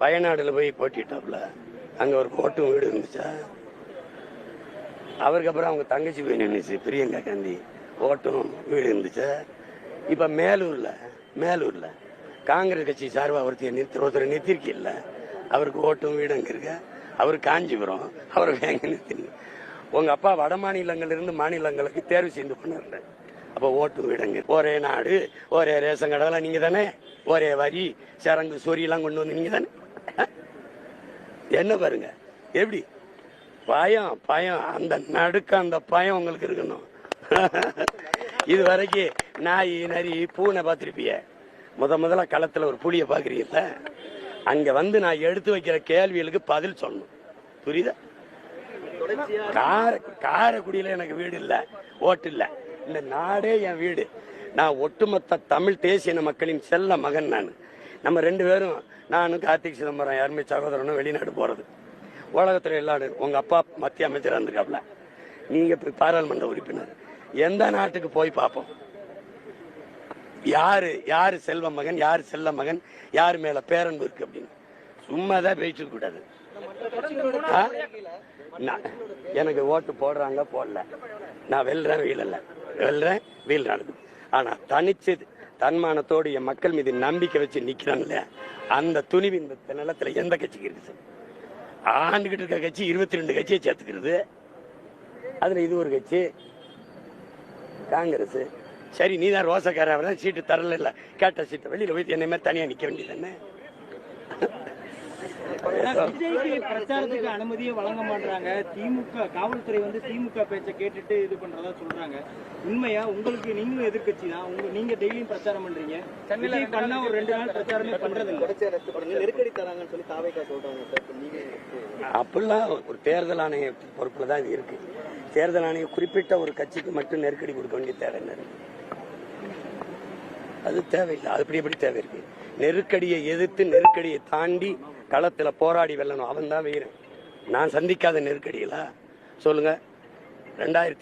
வயநாடுல போய் போட்டிட்டாப்ல. அங்க ஒரு கோட்டும் வீடு இருந்துச்சா. அவருக்கு அப்புறம் அவங்க தங்கச்சி போய் நின்றுச்சு, பிரியங்கா காந்தி. ஓட்டும் வீடு இருந்துச்சா. இப்ப மேலூர்ல காங்கிரஸ் கட்சி சார்பா ஒருத்தர் நிறுத்திருக்கல. அவருக்கு ஓட்டும் வீடு அங்க இருக்க. அவரு காஞ்சிபுரம். அவருக்கு எங்க நிறுத்தி. உங்க அப்பா வட மாநிலங்கள் இருந்து மாநிலங்களுக்கு தேர்வு செய்து பண்ணல. அப்ப ஓட்டு வீடுங்க. ஒரே நாடு, ஒரே ரேஷன் கடைலாம் நீங்க தானே. ஒரே வரி, சரங்கு, சொரியெல்லாம் கொண்டு வந்து நீங்க தானே. என்ன பாருங்க எப்படி பயம் அந்த நடுக்க அந்த பயம் உங்களுக்கு இருக்கணும். இது வரைக்கும் நாய் நரி பூனை பார்த்திருப்பிய. முதல்ல களத்துல ஒரு புலிய பாக்குறீங்கல்ல. அங்க வந்து நான் எடுத்து வைக்கிற கேள்விகளுக்கு பதில் சொல்லணும். புரியுதா? காரைக்குடியில எனக்கு வீடு இல்ல, ஓட்டு இல்ல. இந்த நாடே என் வீடு. நான் ஒட்டுமொத்த தமிழ் தேசிய மக்களின் செல்ல மகன். நம்ம ரெண்டு பேரும், நானும் கார்த்திக் சிதம்பரம் யாருமே சகோதரனும் வெளிநாடு போறது. உலகத்துல எல்லாரும். உங்க அப்பா மத்திய அமைச்சர் இருந்திருக்காப்ல, நீங்க பாராளுமன்ற உறுப்பினர். எந்த நாட்டுக்கு போய் பார்ப்போம். யாரு செல்வ மகன், யாரு செல்ல மகன், யாரு மேல பேரன்பு இருக்கு அப்படின்னு சும்மாதான் பேச்சு கூடாது. எனக்கு ஓட்டு போடுறாங்க போடல, நான் வெல்றேன் வீழ்றேன். ஆனா தனிச்சு தன்மானத்தோடு என் மக்கள் மீது நம்பிக்கை வச்சு நிக்கிறான்ல, அந்த துணிவு இந்த நிலத்துல எந்த கட்சிக்கு இருக்கு? ஆண்டுகிட்டு இருக்க கட்சி 22 கட்சியை சேர்த்துக்கிறது. அதுல இது ஒரு கட்சி காங்கிரஸ். சரி, நீ தான் ரோசக்கார சீட்டு தரல, இல்ல கேட்ட சீட்டை வெளியில போய் என்னமே தனியா நிக்க வேண்டியது. பிரச்சாரத்துக்கு அனுமதியை வழங்க மாட்டாங்க. திமுக காவல்துறை வந்து திமுக பேச்சை கேட்டுட்டு இது பண்றதா சொல்றாங்க. உண்மையா? உங்களுக்கு நீங்களும் எதிர்கட்சி தான், நீங்க டெய்லியும் பிரச்சாரம் பண்றீங்க. சென்னையில பண்ணா ஒரு 2 நாள் பிரச்சாரமே பண்றது இல்லை. நெருக்கடி தராங்கன்னு சொல்லி தாவேகா சொல்றாங்க. அப்படிலாம் ஒரு தேர்தல் ஆணைய பொறுப்புல தான் இது இருக்கு. தேர்தல் ஆணையம் குறிப்பிட்ட ஒரு கட்சிக்கு மட்டும் நெருக்கடி கொடுக்க வேண்டிய தேவை என்ன? அது தேவையில்லை. அது எப்படி தேவை இருக்கு? நெருக்கடியை எதிர்த்து நெருக்கடியை தாண்டி களத்துல போராடி வெல்லணும். அவன் தான் வீரன். நான் சந்திக்காத நெருக்கடிகளா சொல்லுங்க. 2000